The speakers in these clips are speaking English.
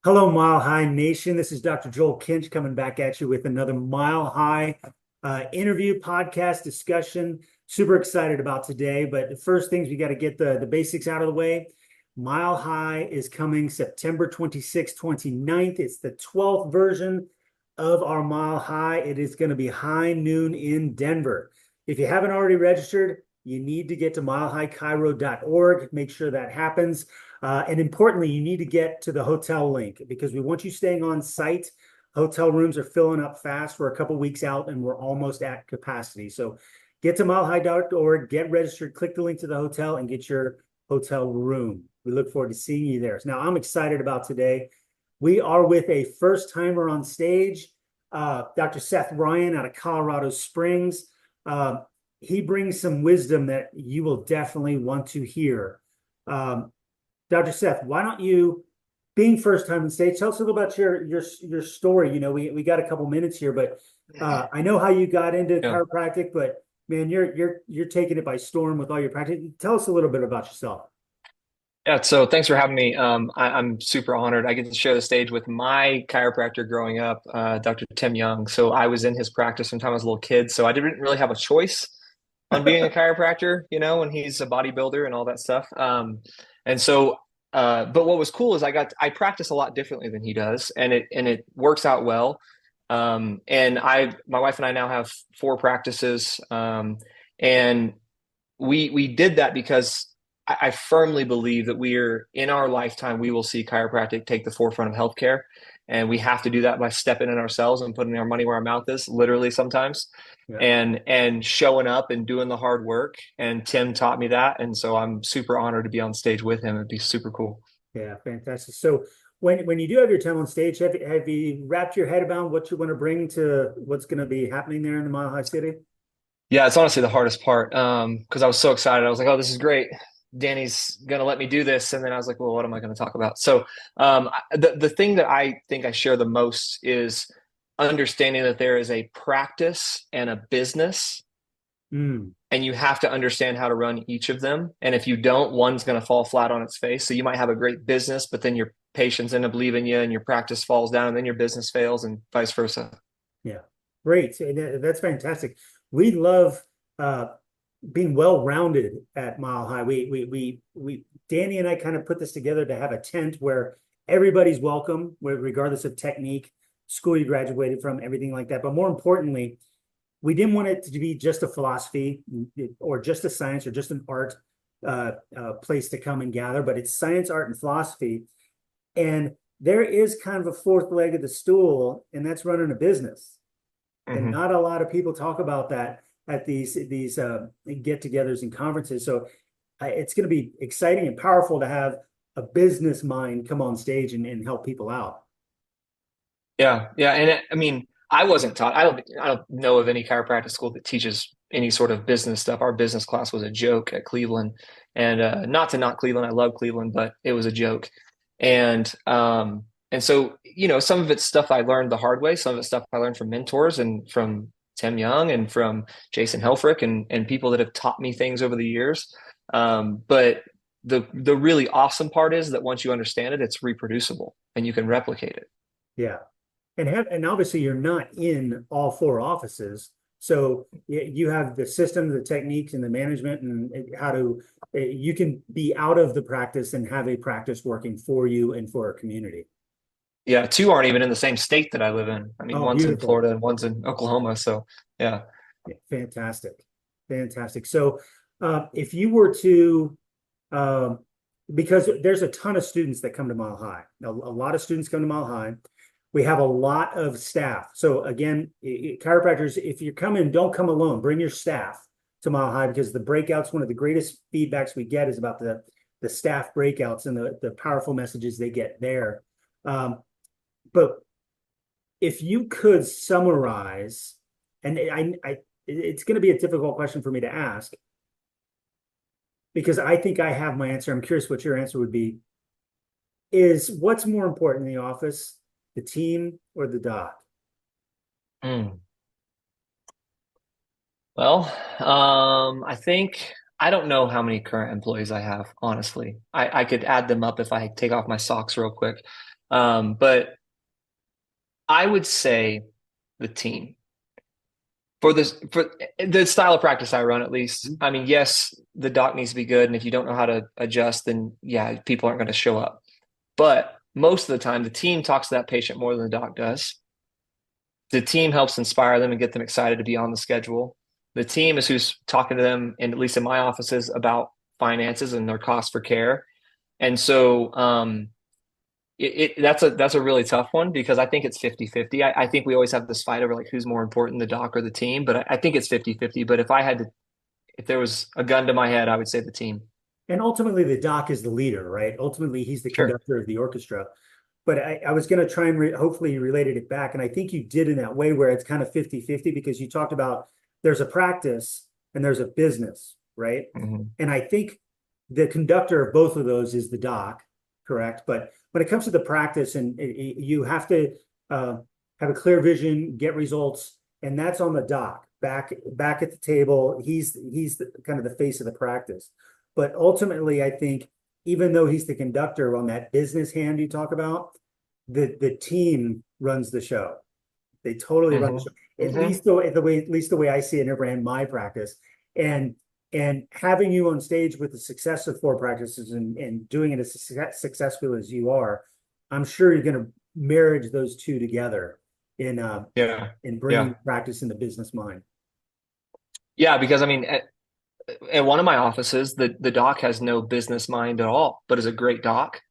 Hello, Mile High Nation. This is Dr. Joel Kinch coming back at you with another Mile High interview podcast discussion. Super excited about today. But the first things we got to get the basics out of the way. Mile High is coming September 26th, 29th. It's the 12th version of our Mile High. It is going to be high noon in Denver. If you haven't already registered, you need to get to milehighchiro.org. Make sure that happens. And importantly, you need to get to the hotel link because we want you staying on site. Hotel rooms are filling up fast. We're a couple weeks out and we're almost at capacity. So get to milehighchiro.org, get registered, click the link to the hotel, and get your hotel room. We look forward to seeing you there. Now, I'm excited about today. We are with a first timer on stage, Dr. Seth Ryan out of Colorado Springs. He brings some wisdom that you will definitely want to hear. Dr. Seth, why don't you, being first time on stage, tell us a little about your story. You know, we got a couple minutes here, but I know how you got into Yeah. chiropractic, but man, you're taking it by storm with all your practice. Tell us a little bit about yourself. Yeah. So thanks for having me. I'm super honored. I get to share the stage with my chiropractor growing up, Dr. Tim Young. So I was in his practice from the time I was a little kid. So I didn't really have a choice on being a chiropractor, when he's a bodybuilder and all that stuff. And so, but what was cool is I practice a lot differently than he does, and it works out well. And my wife and I now have four practices. And we did that because I firmly believe that in our lifetime, we will see chiropractic take the forefront of healthcare. And we have to do that by stepping in ourselves and putting our money where our mouth is, literally sometimes, Yeah. and showing up and doing the hard work. And Tim taught me that. And so I'm super honored to be on stage with him. It'd be super cool. Yeah, fantastic. So when you do have your time on stage, have you wrapped your head around what you want to bring to what's going to be happening there in the Mile High City? Yeah, it's honestly the hardest part. Because I was so excited. I was like, oh, this is great. Danny's gonna let me do this. And then I was like, well, what am I going to talk about? So the thing that I think I share the most is understanding that there is a practice and a business, Mm, and you have to understand how to run each of them. And if you don't, one's going to fall flat on its face. So you might have a great business, but then your patients end up leaving you and your practice falls down, and then your business fails, and vice versa. yeah, great. That's fantastic. We love uh, being well-rounded at Mile High. Danny and I kind of put this together to have a tent where everybody's welcome, regardless of technique, school you graduated from, everything like that. But more importantly, we didn't want it to be just a philosophy or just a science or just an art place to come and gather, but it's science, art, and philosophy. And there is kind of a fourth leg of the stool, and that's running a business. And Hmm. not a lot of people talk about that at these get-togethers and conferences. So it's going to be exciting and powerful to have a business mind come on stage and help people out. Yeah, yeah, and I mean, I wasn't taught. I don't know of any chiropractic school that teaches any sort of business stuff. Our business class was a joke at Cleveland, and not to knock Cleveland. I love Cleveland, but it was a joke. And so some of it's stuff I learned the hard way. Some of it's stuff I learned from mentors and from Tim Young and from Jason Helfrich and people that have taught me things over the years. But the really awesome part is that once you understand it, it's reproducible and you can replicate it. Yeah. And obviously you're not in all four offices. So you have the system, the techniques, and the management, and how to you can be out of the practice and have a practice working for you and for a community. Yeah, two aren't even in the same state that I live in. I mean, Oh, one's in beautiful. Florida and one's in Oklahoma. So, yeah. Yeah, fantastic. Fantastic. So if you were to um, because there's a ton of students that come to Mile High. A lot of students come to Mile High. We have a lot of staff. So again, chiropractors, if you come in, don't come alone. Bring your staff to Mile High because the breakouts, one of the greatest feedbacks we get is about the staff breakouts and the powerful messages they get there. But if you could summarize, and it's going to be a difficult question for me to ask because I think I have my answer. I'm curious what your answer would be. Is what's more important in the office, the team or the doc? Mm. Well, I think I don't know how many current employees I have, honestly. I could add them up if I take off my socks real quick. But I would say the team for the style of practice I run, at least. I mean, yes, the doc needs to be good, and if you don't know how to adjust, then yeah, people aren't going to show up. But most of the time, the team talks to that patient more than the doc does. The team helps inspire them and get them excited to be on the schedule. The team is who's talking to them, and at least in my offices, about finances and their cost for care. And so that's a really tough one because I think it's 50-50. I think we always have this fight over like who's more important, the doc or the team, but I think it's 50-50. But if there was a gun to my head, I would say the team. And ultimately, the doc is the leader, right? Ultimately, he's the Sure. conductor of the orchestra. But I was going to try and hopefully you related it back. And I think you did in that way where it's kind of 50-50 because you talked about there's a practice and there's a business, right? Hmm. And I think the conductor of both of those is the doc, correct? But when it comes to the practice, and you have to have a clear vision, get results, and that's on the doc back at the table. He's kind of the face of the practice. But ultimately, I think even though he's the conductor on that business hand you talk about, the team runs the show. They totally run the Hmm. show. Hmm. At least the way I see it and ran my practice. And having you on stage with the success of four practices and doing it as successful as you are, I'm sure you're going to marriage those two together Yeah. in Yeah. bringing practice in the business mind. Yeah. Because I mean, at one of my offices, the doc has no business mind at all, but is a great doc.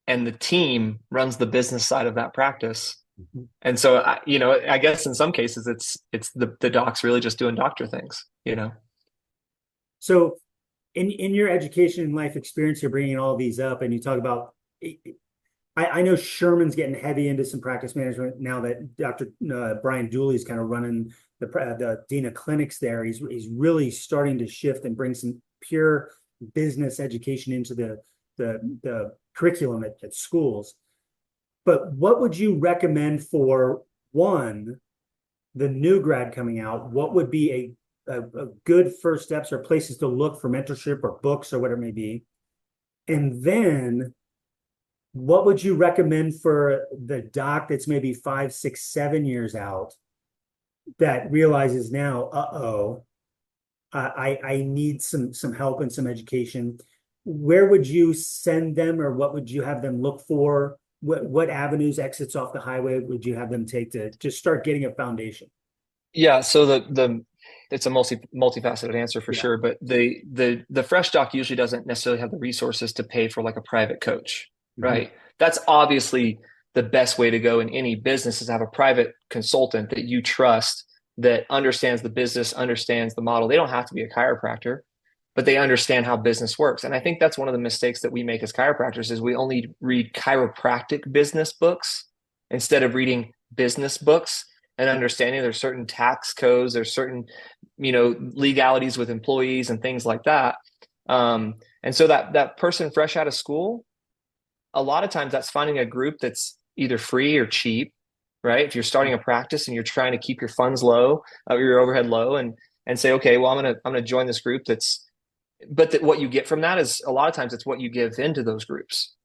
And the team runs the business side of that practice. Mhm. And so, I guess in some cases, it's the doc's really just doing doctor things. So in your education and life experience, you're bringing all these up, and you talk about. I know Sherman's getting heavy into some practice management now that Dr. Brian Dooley is kind of running the dean of clinics there. He's really starting to shift and bring some pure business education into the curriculum at schools. But what would you recommend for one, the new grad coming out? What would be a good first steps or places to look for mentorship or books or whatever it may be? And then what would you recommend for the doc that's maybe 5, 6, 7 years out that realizes now, uh-oh, I need some help and some education? Where would you send them, or what would you have them look for? What avenues, exits off the highway would you have them take to just start getting a foundation? Yeah, so the it's a multifaceted answer for Yeah. sure, but the fresh doc usually doesn't necessarily have the resources to pay for like a private coach, Mhm. right? That's obviously the best way to go in any business is to have a private consultant that you trust that understands the business, understands the model. They don't have to be a chiropractor, but they understand how business works. And I think that's one of the mistakes that we make as chiropractors is we only read chiropractic business books instead of reading business books and understanding there's certain tax codes, there's certain, legalities with employees and things like that. And so that person fresh out of school, a lot of times that's finding a group that's either free or cheap, right? If you're starting a practice and you're trying to keep your funds low, your overhead low, and say, okay, well, I'm gonna join this group but what you get from that is a lot of times it's what you give into those groups.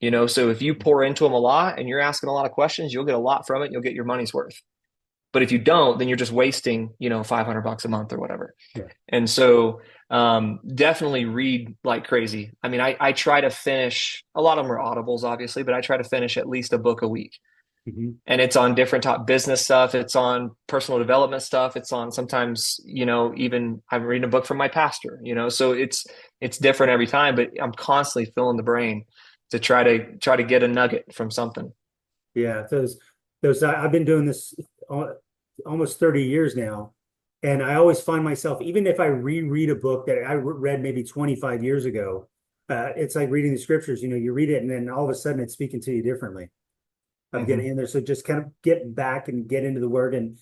So if you pour into them a lot and you're asking a lot of questions, you'll get a lot from it. And you'll get your money's worth. But if you don't, then you're just wasting, $500 a month or whatever. Yeah. And so definitely read like crazy. I mean, I try to finish, a lot of them are audibles, obviously, but I try to finish at least a book a week. Mhm. And it's on different top business stuff. It's on personal development stuff. It's on sometimes, even I'm reading a book from my pastor. So it's different every time, but I'm constantly filling the brain to try to get a nugget from something. Yeah, those I've been doing this almost 30 years now, and I always find myself, even if I reread a book that I read maybe 25 years ago, it's like reading the scriptures. You read it, and then all of a sudden it's speaking to you differently. Of getting Hmm. in there, so just kind of get back and get into the word and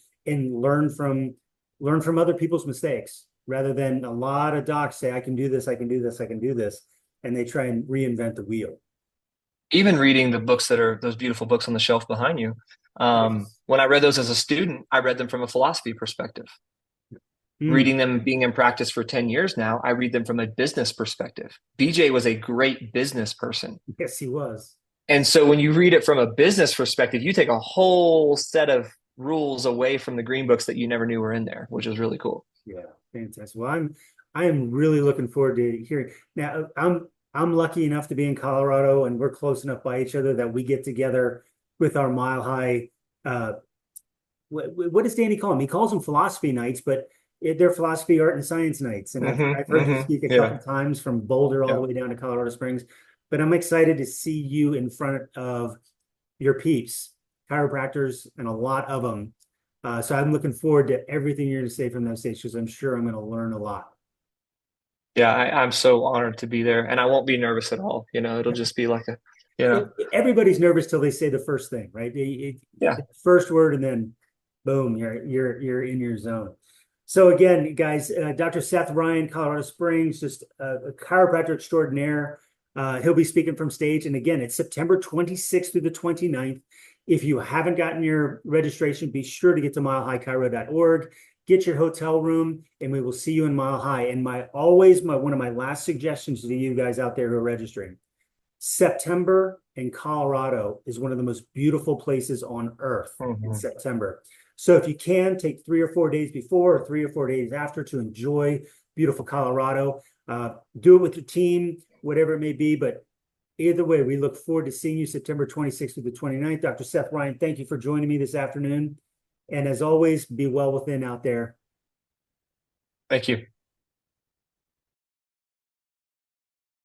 learn from other people's mistakes, rather than a lot of docs say, I can do this, I can do this, I can do this, and they try and reinvent the wheel. Even reading the books that are those beautiful books on the shelf behind you. Yes. When I read those as a student, I read them from a philosophy perspective. Mm, Reading them, being in practice for 10 years now, I read them from a business perspective. BJ was a great business person. yes, he was. And so when you read it from a business perspective, you take a whole set of rules away from the green books that you never knew were in there, which is really cool. Yeah, fantastic. Well, I am really looking forward to hearing. Now, I'm lucky enough to be in Colorado, and we're close enough by each other that we get together with our Mile High. Uh, what does Danny call them? He calls them philosophy nights, but they're philosophy, art, and science nights. And I've heard you speak a couple Yeah. times from Boulder all Yeah. the way down to Colorado Springs. But I'm excited to see you in front of your peeps, chiropractors, and a lot of them. So I'm looking forward to everything you're going to say from that stage because I'm sure I'm going to learn a lot. Yeah, I'm so honored to be there, and I won't be nervous at all. It'll just be like Everybody's nervous till they say the first thing, right? yeah. First word, and then boom, you're in your zone. So again, guys, Dr. Seth Ryan, Colorado Springs, just a chiropractor extraordinaire. He'll be speaking from stage. And again, it's September 26th through the 29th. If you haven't gotten your registration, be sure to get to milehighchiro.org, get your hotel room, and we will see you in Mile High. And one of my last suggestions to you guys out there who are registering, September in Colorado is one of the most beautiful places on earth in Mhm. September. So if you can, take 3 or 4 days before or 3 or 4 days after to enjoy beautiful Colorado. Do it with your team, whatever it may be. But either way, we look forward to seeing you September 26th through the 29th. Dr. Seth Ryan, thank you for joining me this afternoon. And as always, be well within out there. Thank you.